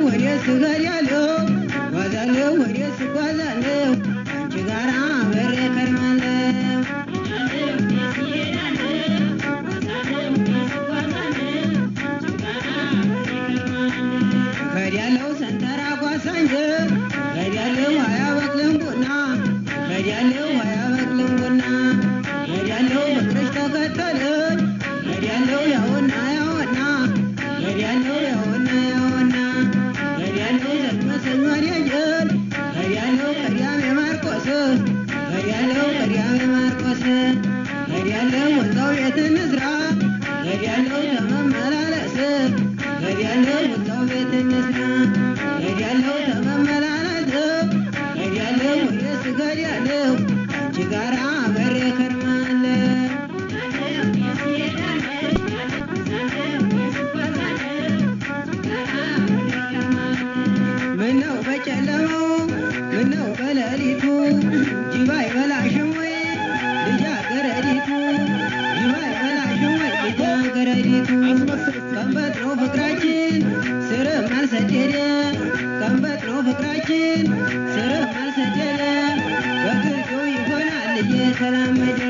ወዴት እሄዳለሁ ጓዛለሁ ወዴት እጓዛለሁ አንቺ ጋር አብሬ እከርማለሁ እሄዳለሁ ሰንተራ ጓሳንጀ እሄዳለሁ አያበቅልም ቡና እሄዳለሁ አያበቅልም ቡና እሄዳለሁ ፍቅርሽ ተከተለኝ እሄዳለሁ ያውና ያውና እሄዳለሁ ያውና ያውና እሄዳለሁ ሰኞ ሰኞ አደየን እሄዳለሁ ቀዳሜ ማርቆስ እሄዳለሁ ቀዳሜ ማርቆስ እሄዳለሁ ወጣው ቤት እንስራ እሄዳለሁ ተመመላለስ እሄዳለሁ ወጣው ቤት እንስራ እሄዳለሁ ተመመላለስ እሄዳለሁ ወዴት እሄዳለሁ አንቺ ጋር አብሬ እከርማለሁ ምነው በጨለማው ምነው በሌሊቱ ጅብ አይበላሽም ወይ ልጃገረዲቱ ጅብ አይበላሽም ወይ ልጃገረዲቱ ቀንበጥ ነው ፍቅራችን ስርም አልሰደደ ቀንበጥ ነው ፍቅራችን ስርም አልሰደደ በግርዱ ይሆናል እየተላመደ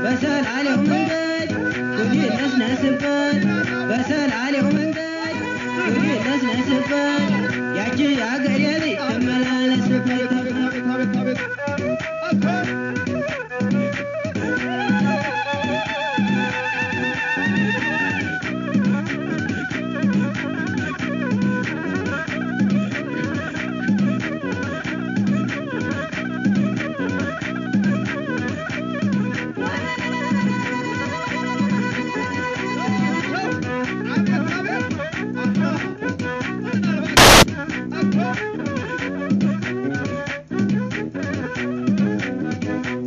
በሰላሌው መንገድ ጉድ ነስነስበት በሰላሌው መንገድ ጉድ ነስነስበት ያቺ አገሬ ልጅ ትመላለስበት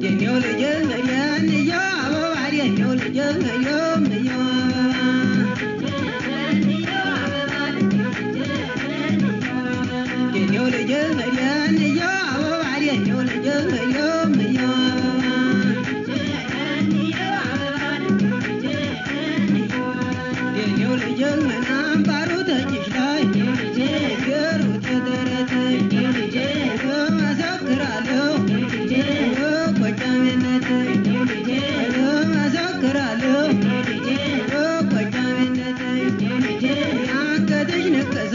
የኔው ልጅ የኔው አበባ የኔው ልጅ የኔው የኔው ልጅ የኔው አበባ የኔው ልጅ የኔው ልጅ ምናምባሩ ተጅሽ ላይ ገሩ ተደረተኝ እመሰክራለሁ በጎጃሜነት እመሰክራለሁ በጎጃሜነት ያንገትሽ ነቀሰ